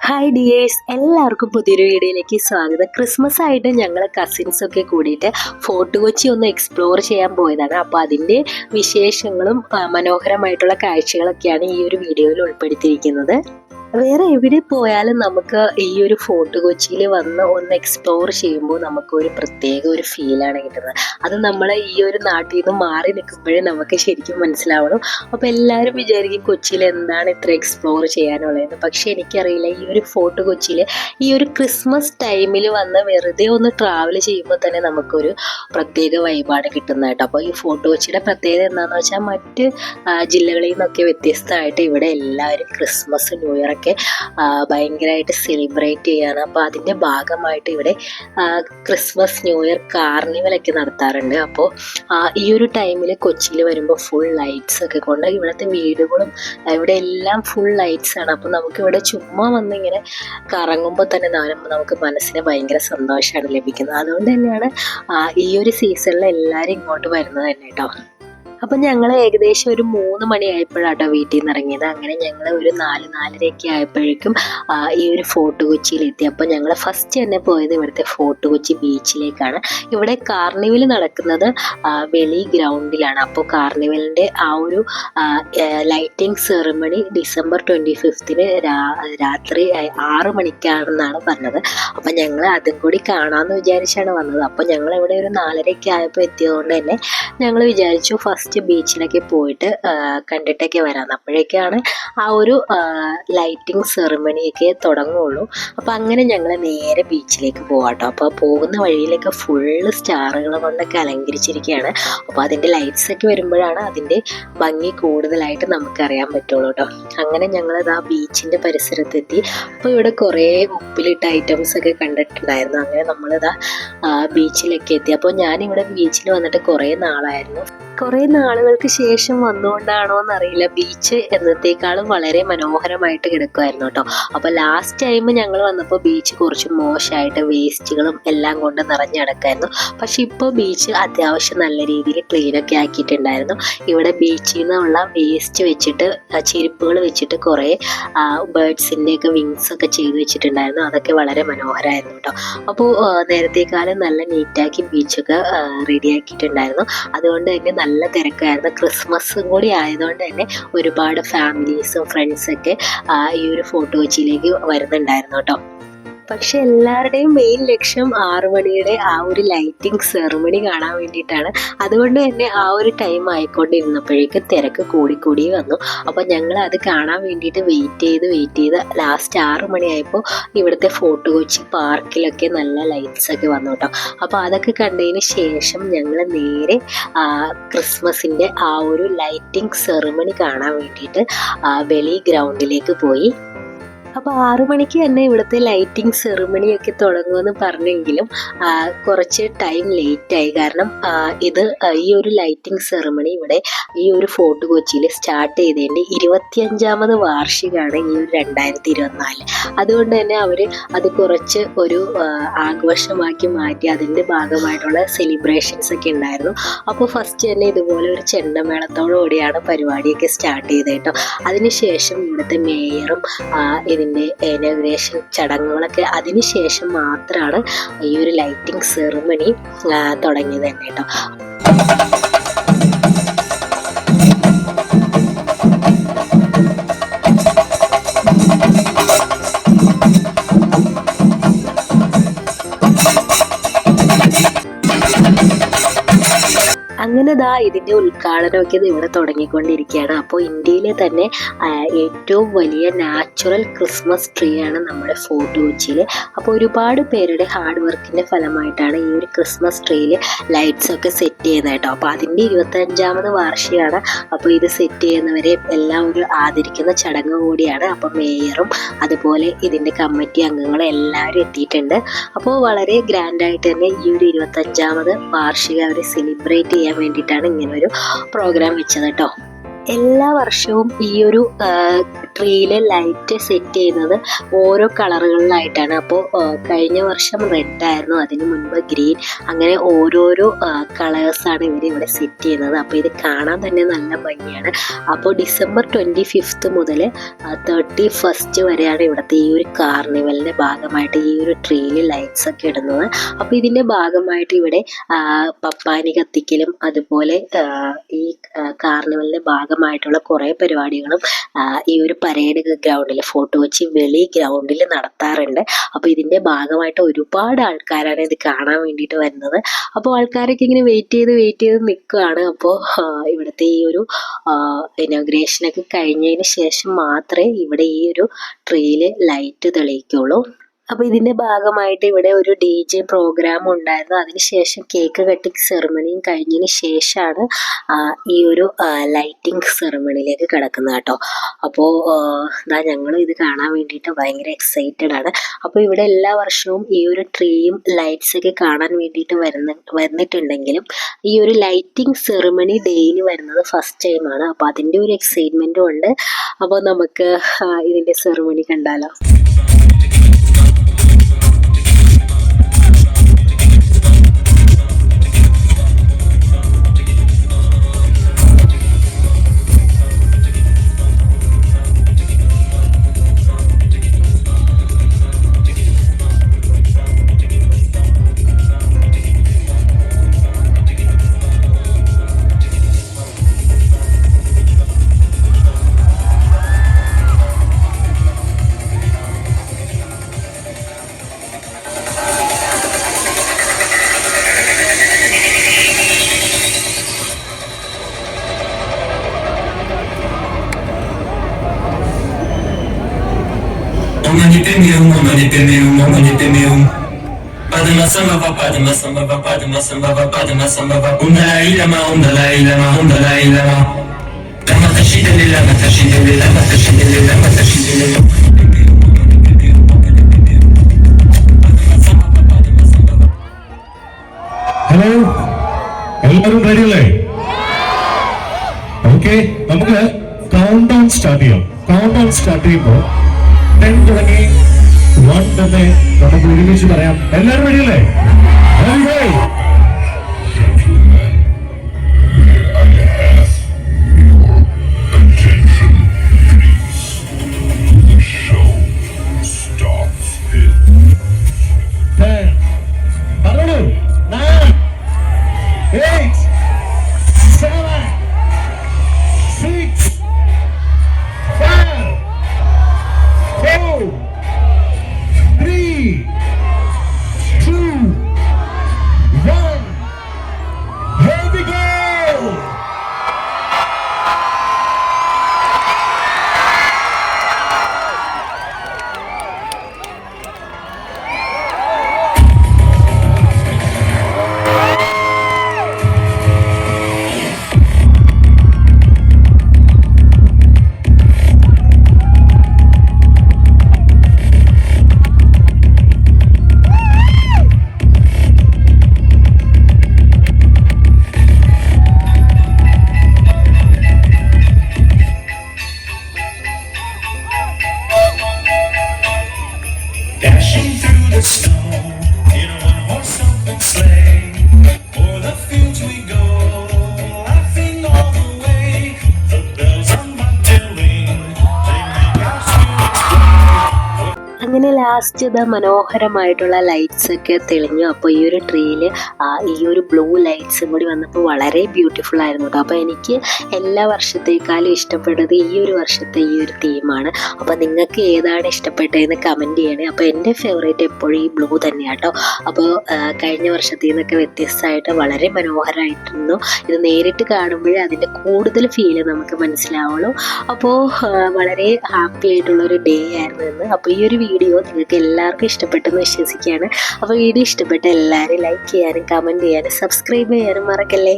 Hi dears, എല്ലാവർക്കും പുതിയൊരു വീഡിയോയിലേക്ക് സ്വാഗതം. ക്രിസ്മസ് ആയിട്ട് ഞങ്ങൾ കസിൻസൊക്കെ കൂടിയിട്ട് ഫോർട്ട് കൊച്ചി ഒന്ന് എക്സ്പ്ലോർ ചെയ്യാൻ പോയതാണ്. അപ്പോൾ അതിൻ്റെ വിശേഷങ്ങളും മനോഹരമായിട്ടുള്ള കാഴ്ചകളൊക്കെയാണ് ഈ ഒരു വീഡിയോയിൽ ഉൾപ്പെടുത്തിയിരിക്കുന്നത്. വേറെ എവിടെ പോയാലും നമുക്ക് ഈ ഒരു ഫോർട്ട് കൊച്ചിയിൽ വന്ന് ഒന്ന് എക്സ്പ്ലോർ ചെയ്യുമ്പോൾ നമുക്ക് ഒരു പ്രത്യേക ഒരു ഫീലാണ് കിട്ടുന്നത്. അത് നമ്മൾ ഈ ഒരു നാട്ടിൽ നിന്ന് മാറി നിൽക്കുമ്പോഴേ നമുക്ക് ശരിക്കും മനസ്സിലാവണം. അപ്പോൾ എല്ലാവരും വിചാരിക്കും കൊച്ചിയിൽ എന്താണ് ഇത്ര എക്സ്പ്ലോർ ചെയ്യാനുള്ളതെന്ന്. പക്ഷെ എനിക്കറിയില്ല, ഈ ഒരു ഫോർട്ട് കൊച്ചിയിൽ ഈ ഒരു ക്രിസ്മസ് ടൈമിൽ വന്ന് വെറുതെ ഒന്ന് ട്രാവൽ ചെയ്യുമ്പോൾ തന്നെ നമുക്കൊരു പ്രത്യേക വൈബാണ് കിട്ടുന്നത് കേട്ടോ. അപ്പോൾ ഈ ഫോർട്ട് കൊച്ചിയുടെ പ്രത്യേകത എന്താണെന്ന് വെച്ചാൽ മറ്റ് ജില്ലകളിൽ നിന്നൊക്കെ വ്യത്യസ്തമായിട്ട് ഇവിടെ എല്ലാവരും ക്രിസ്മസ് ന്യൂ ഇയർ ഒക്കെ ഭയങ്കരമായിട്ട് സെലിബ്രേറ്റ് ചെയ്യാണ്. അപ്പോൾ അതിൻ്റെ ഭാഗമായിട്ട് ഇവിടെ ക്രിസ്മസ് ന്യൂ ഇയർ കാർണിവലൊക്കെ നടത്താറുണ്ട്. അപ്പോൾ ഈ ഒരു ടൈമിൽ കൊച്ചിയിൽ വരുമ്പോൾ ഫുൾ ലൈറ്റ്സ് ഒക്കെ കൊണ്ട് ഇവിടുത്തെ വീടുകളും ഇവിടെ എല്ലാം ഫുൾ ലൈറ്റ്സ് ആണ്. അപ്പോൾ നമുക്കിവിടെ ചുമ്മാ വന്നിങ്ങനെ കറങ്ങുമ്പോൾ തന്നെ നമുക്ക് മനസ്സിന് ഭയങ്കര സന്തോഷമാണ് ലഭിക്കുന്നത്. അതുകൊണ്ട് തന്നെയാണ് ഈ ഒരു സീസണിൽ എല്ലാവരും ഇങ്ങോട്ട് വരുന്നത് തന്നെ കേട്ടോ. അപ്പം ഞങ്ങൾ ഏകദേശം ഒരു 3 മണിയായപ്പോഴാട്ടോ വീട്ടിൽ നിന്ന് ഇറങ്ങിയത്. അങ്ങനെ ഞങ്ങൾ ഒരു 4-4:30 ആയപ്പോഴേക്കും ഈ ഒരു ഫോർട്ട് കൊച്ചിയിലെത്തി. അപ്പോൾ ഞങ്ങൾ ഫസ്റ്റ് തന്നെ പോയത് ഇവിടുത്തെ ഫോർട്ട് കൊച്ചി ബീച്ചിലേക്കാണ്. ഇവിടെ കാർണിവൽ നടക്കുന്നത് വെളി ഗ്രൗണ്ടിലാണ്. അപ്പോൾ കാർണിവലിൻ്റെ ആ ഒരു ലൈറ്റിംഗ് സെറിമണി ഡിസംബർ 25-ന് രാത്രി 6 മണിക്കാണെന്നാണ് പറഞ്ഞത്. അപ്പം ഞങ്ങൾ അതും കൂടി കാണാമെന്ന് വിചാരിച്ചാണ് വന്നത്. അപ്പോൾ ഞങ്ങൾ ഇവിടെ ഒരു 4:30 ആയപ്പോൾ എത്തിയതുകൊണ്ട് തന്നെ ഞങ്ങൾ വിചാരിച്ചു ഫസ്റ്റ് ബീച്ചിലൊക്കെ പോയിട്ട് കണ്ടിട്ടൊക്കെ വരാം. അപ്പോഴേക്കാണ് ആ ഒരു ലൈറ്റിംഗ് സെറിമണിയൊക്കെ തുടങ്ങുള്ളൂ. അപ്പോൾ അങ്ങനെ ഞങ്ങൾ നേരെ ബീച്ചിലേക്ക് പോകാട്ടോ. അപ്പോൾ പോകുന്ന വഴിയിലൊക്കെ ഫുള്ള് സ്റ്റാറുകൾ കൊണ്ടൊക്കെ അലങ്കരിച്ചിരിക്കുകയാണ്. അപ്പോൾ അതിൻ്റെ ലൈറ്റ്സ് ഒക്കെ വരുമ്പോഴാണ് അതിൻ്റെ ഭംഗി കൂടുതലായിട്ട് നമുക്കറിയാൻ പറ്റുള്ളൂ കേട്ടോ. അങ്ങനെ ഞങ്ങളത് ആ ബീച്ചിൻ്റെ പരിസരത്തെത്തി. അപ്പോൾ ഇവിടെ കുറേ ഉപ്പിലിട്ട ഐറ്റംസ് ഒക്കെ കണ്ടിട്ടുണ്ടായിരുന്നു. അങ്ങനെ നമ്മളിതാ ബീച്ചിലൊക്കെ എത്തി. അപ്പോൾ ഞാനിവിടെ ബീച്ചിൽ വന്നിട്ട് കുറേ നാളുകൾക്ക് ശേഷം വന്നുകൊണ്ടാണോ എന്നറിയില്ല, ബീച്ച് എന്നത്തേക്കാളും വളരെ മനോഹരമായിട്ട് കിടക്കുമായിരുന്നു കേട്ടോ. അപ്പോൾ ലാസ്റ്റ് ടൈം ഞങ്ങൾ വന്നപ്പോൾ ബീച്ച് കുറച്ച് മോശമായിട്ട് വേസ്റ്റുകളും എല്ലാം കൊണ്ട് നിറഞ്ഞടക്കായിരുന്നു. പക്ഷെ ഇപ്പോൾ ബീച്ച് അത്യാവശ്യം നല്ല രീതിയിൽ ക്ലീനൊക്കെ ആക്കിയിട്ടുണ്ടായിരുന്നു. ഇവിടെ ബീച്ചിൽ നിന്നുള്ള വേസ്റ്റ് വെച്ചിട്ട് ചെരുപ്പുകൾ വെച്ചിട്ട് കുറേ ബേർഡ്സിൻ്റെ ഒക്കെ വിങ്സ് ഒക്കെ ചെയ്ത് വെച്ചിട്ടുണ്ടായിരുന്നു. അതൊക്കെ വളരെ മനോഹരമായിരുന്നു കേട്ടോ. അപ്പോൾ നേരത്തേക്കാളും നല്ല നീറ്റാക്കി ബീച്ചൊക്കെ റെഡിയാക്കിയിട്ടുണ്ടായിരുന്നു. അതുകൊണ്ട് തന്നെ നല്ല തിരക്കായിരുന്നു. ക്രിസ്മസും കൂടി ആയതുകൊണ്ട് തന്നെ ഒരുപാട് ഫാമിലീസും ഫ്രണ്ട്സൊക്കെ ഈ ഒരു ഫോർട്ട് കൊച്ചിയിലേക്ക് വരുന്നുണ്ടായിരുന്നു കേട്ടോ. പക്ഷെ എല്ലാവരുടെയും മെയിൻ ലക്ഷ്യം 6 മണിയുടെ ആ ഒരു ലൈറ്റിംഗ് സെറിമണി കാണാൻ വേണ്ടിയിട്ടാണ്. അതുകൊണ്ട് തന്നെ ആ ഒരു ടൈം ആയിക്കൊണ്ടിരുന്നപ്പോഴേക്കും തിരക്ക് കൂടി വന്നു. അപ്പോൾ ഞങ്ങൾ അത് കാണാൻ വേണ്ടിയിട്ട് വെയിറ്റ് ചെയ്ത് ലാസ്റ്റ് 6 മണിയായപ്പോൾ ഇവിടുത്തെ ഫോർട്ട് കൊച്ചി പാർക്കിലൊക്കെ നല്ല ലൈറ്റ്സ് ഒക്കെ വന്നു കേട്ടോ. അപ്പോൾ അതൊക്കെ കണ്ടതിന് ശേഷം ഞങ്ങൾ നേരെ ക്രിസ്മസിൻ്റെ ആ ഒരു ലൈറ്റിംഗ് സെറിമണി കാണാൻ വേണ്ടിയിട്ട് വെളി ഗ്രൗണ്ടിലേക്ക് പോയി. അപ്പോൾ 6 മണിക്ക് തന്നെ ഇവിടുത്തെ ലൈറ്റിംഗ് സെറിമണിയൊക്കെ തുടങ്ങുമെന്ന് പറഞ്ഞെങ്കിലും കുറച്ച് ടൈം ലേറ്റായി. കാരണം ഈ ഒരു ലൈറ്റിംഗ് സെറിമണി ഇവിടെ ഈ ഒരു ഫോർട്ട് കൊച്ചിയിൽ സ്റ്റാർട്ട് ചെയ്തതിൻ്റെ 25ാമത് വാർഷികമാണ് ഈ ഒരു 2024. അതുകൊണ്ട് തന്നെ അവർ അത് കുറച്ച് ഒരു ആഘോഷമാക്കി മാറ്റി അതിൻ്റെ ഭാഗമായിട്ടുള്ള സെലിബ്രേഷൻസ് ഒക്കെ ഉണ്ടായിരുന്നു. അപ്പോൾ ഫസ്റ്റ് തന്നെ ഇതുപോലെ ഒരു ചെണ്ടമേളത്തോടുകൂടിയാണ് പരിപാടിയൊക്കെ സ്റ്റാർട്ട് ചെയ്തത് കേട്ടോ. അതിനുശേഷം ഇവിടുത്തെ മേയറും ഇതിൻ്റെ ഇനോഗ്രേഷൻ ചടങ്ങുകളൊക്കെ അതിനുശേഷം മാത്രമാണ് ഈ ഒരു ലൈറ്റിംഗ് സെറിമണി തുടങ്ങിയത് തന്നെ കേട്ടോ. അങ്ങനെ ഇതിൻ്റെ ഉദ്ഘാടനമൊക്കെ ഇവിടെ തുടങ്ങിക്കൊണ്ടിരിക്കുകയാണ്. അപ്പോൾ ഇന്ത്യയിലെ തന്നെ ഏറ്റവും വലിയ നാച്ചുറൽ ക്രിസ്മസ് ട്രീ ആണ് നമ്മുടെ ഫോർട്ട് കൊച്ചിയിൽ. അപ്പോൾ ഒരുപാട് പേരുടെ ഹാർഡ് വർക്കിൻ്റെ ഫലമായിട്ടാണ് ഈ ഒരു ക്രിസ്മസ് ട്രീയിൽ ലൈറ്റ്സ് ഒക്കെ സെറ്റ് ചെയ്യുന്നത് കേട്ടോ. അപ്പോൾ അതിൻ്റെ 25ാമത് വാർഷികമാണ്. അപ്പോൾ ഇത് സെറ്റ് ചെയ്യുന്നവരെ എല്ലാം ഒരു ആദരിക്കുന്ന ചടങ്ങ് കൂടിയാണ്. അപ്പോൾ മേയറും അതുപോലെ ഇതിൻ്റെ കമ്മിറ്റി അംഗങ്ങളും എല്ലാവരും എത്തിയിട്ടുണ്ട്. അപ്പോൾ വളരെ ഗ്രാൻഡായിട്ട് തന്നെ ഈ ഒരു 25ാമത് വാർഷികം അവർ സെലിബ്രേറ്റ് ചെയ്യാൻ വേണ്ടിയിട്ടാണ് ഇങ്ങനൊരു പ്രോഗ്രാം വെച്ചത് കേട്ടോ. എല്ലാ വർഷവും ഈ ഒരു ട്രീയിലെ ലൈറ്റ് സെറ്റ് ചെയ്യുന്നത് ഓരോ കളറുകളിലായിട്ടാണ്. അപ്പോൾ കഴിഞ്ഞ വർഷം റെഡ് ആയിരുന്നു, അതിന് മുൻപ് ഗ്രീൻ, അങ്ങനെ ഓരോരോ കളേഴ്സാണ് ഇവിടെ സെറ്റ് ചെയ്യുന്നത്. അപ്പോൾ ഇത് കാണാൻ തന്നെ നല്ല ഭംഗിയാണ്. അപ്പോൾ ഡിസംബർ 25 മുതൽ 31 വരെയാണ് ഇവിടുത്തെ ഈ ഒരു കാർണിവലിൻ്റെ ഭാഗമായിട്ട് ഈ ഒരു ട്രീയിൽ ലൈറ്റ്സ് ഒക്കെ ഇടുന്നത്. അപ്പോൾ ഇതിൻ്റെ ഭാഗമായിട്ട് ഇവിടെ പപ്പാനി കത്തിക്കലും അതുപോലെ ഈ കാർണിവലിൻ്റെ ഭാഗമായിട്ടുള്ള കുറേ പരിപാടികളും ഈ ഒരു പരേഡ് ഗ്രൗണ്ടിൽ, ഫോർട്ട് കൊച്ചി വെളി ഗ്രൗണ്ടിൽ നടത്താറുണ്ട്. അപ്പോൾ ഇതിൻ്റെ ഭാഗമായിട്ട് ഒരുപാട് ആൾക്കാരാണ് ഇത് കാണാൻ വേണ്ടിയിട്ട് വരുന്നത്. അപ്പോൾ ആൾക്കാരൊക്കെ ഇങ്ങനെ വെയിറ്റ് ചെയ്ത് നിൽക്കുകയാണ്. അപ്പോൾ ഇവിടുത്തെ ഈ ഒരു ഇനോഗ്രേഷനൊക്കെ കഴിഞ്ഞതിന് ശേഷം മാത്രമേ ഇവിടെ ഈ ഒരു ട്രീയിൽ ലൈറ്റ് തെളിയിക്കുള്ളൂ. അപ്പോൾ ഇതിൻ്റെ ഭാഗമായിട്ട് ഇവിടെ ഒരു DJ പ്രോഗ്രാം ഉണ്ടായിരുന്നു. അതിനുശേഷം കേക്ക് കട്ടിങ് സെറിമണിയും കഴിഞ്ഞതിന് ശേഷമാണ് ഈ ഒരു ലൈറ്റിംഗ് സെറിമണിയിലേക്ക് കിടക്കുന്നത് കേട്ടോ. അപ്പോൾ ഞങ്ങൾ ഇത് കാണാൻ വേണ്ടിയിട്ട് ഭയങ്കര എക്സൈറ്റഡ് ആണ്. അപ്പോൾ ഇവിടെ എല്ലാ വർഷവും ഈ ഒരു ട്രീയും ലൈറ്റ്സൊക്കെ കാണാൻ വേണ്ടിയിട്ട് വന്നിട്ടുണ്ടെങ്കിലും ഈ ഒരു ലൈറ്റിംഗ് സെറിമണി ഡേയിൽ വരുന്നത് ഫസ്റ്റ് ടൈമാണ്. അപ്പോൾ അതിൻ്റെ ഒരു എക്സൈറ്റ്മെൻറ്റും ഉണ്ട്. അപ്പോൾ നമുക്ക് ഇതിൻ്റെ സെറിമണി കണ്ടാലോ. ഹലോ, എല്ലാവരും റെഡിയല്ലേ? ഓക്കെ, നമുക്ക് കൗണ്ട് ഡൗൺ സ്റ്റാർട്ട് ചെയ്യാം. കൗണ്ട് ഡൗൺ സ്റ്റാർട്ട് ചെയ്യുമ്പോൾ 10 തുടങ്ങി 1 തന്നെ നമുക്ക് ഒരുമിച്ച് പറയാം. എല്ലാവരും റെഡിയല്ലേ? Dashing through the snow in a one-horse open sleigh, o'er the fields we go, laughing all the way. The bells on my ring, they make our spirits bright. അങ്ങനെ last മനോഹരമായിട്ടുള്ള ലൈറ്റ്സ് ഒക്കെ തെളിഞ്ഞു. അപ്പോൾ ഈ ഒരു ട്രീയിൽ ഈ ഒരു ബ്ലൂ ലൈറ്റ്സും കൂടി വന്നപ്പോൾ വളരെ ബ്യൂട്ടിഫുൾ ആയിരുന്നു കേട്ടോ. അപ്പോൾ എനിക്ക് എല്ലാ വർഷത്തേക്കാളും ഇഷ്ടപ്പെട്ടത് ഈ ഒരു വർഷത്തെ ഈ ഒരു തീമാണ്. അപ്പോൾ നിങ്ങൾക്ക് ഏതാണ് ഇഷ്ടപ്പെട്ടതെന്ന് കമൻറ്റ് ചെയ്യണേ. അപ്പോൾ എൻ്റെ ഫേവറേറ്റ് എപ്പോഴും ഈ ബ്ലൂ തന്നെയാണ് കേട്ടോ. അപ്പോൾ കഴിഞ്ഞ വർഷത്തിൽ നിന്നൊക്കെ വ്യത്യസ്തമായിട്ട് വളരെ മനോഹരമായിരുന്നു. ഇത് നേരിട്ട് കാണുമ്പോഴേ അതിൻ്റെ കൂടുതൽ ഫീല് നമുക്ക് മനസ്സിലാവുള്ളൂ. അപ്പോൾ വളരെ ഹാപ്പി ആയിട്ടുള്ളൊരു ഡേ ആയിരുന്നു ഇന്ന്. അപ്പോൾ ഈ ഒരു വീഡിയോ നിങ്ങൾക്ക് എല്ലാവർക്കും ഇഷ്ടപ്പെട്ടെന്ന് വിശ്വസിക്കുകയാണ്. അപ്പോൾ വീഡിയോ ഇഷ്ടപ്പെട്ട എല്ലാവരും ലൈക്ക് ചെയ്യാനും കമൻറ്റ് ചെയ്യാനും സബ്സ്ക്രൈബ് ചെയ്യാനും മറക്കല്ലേ.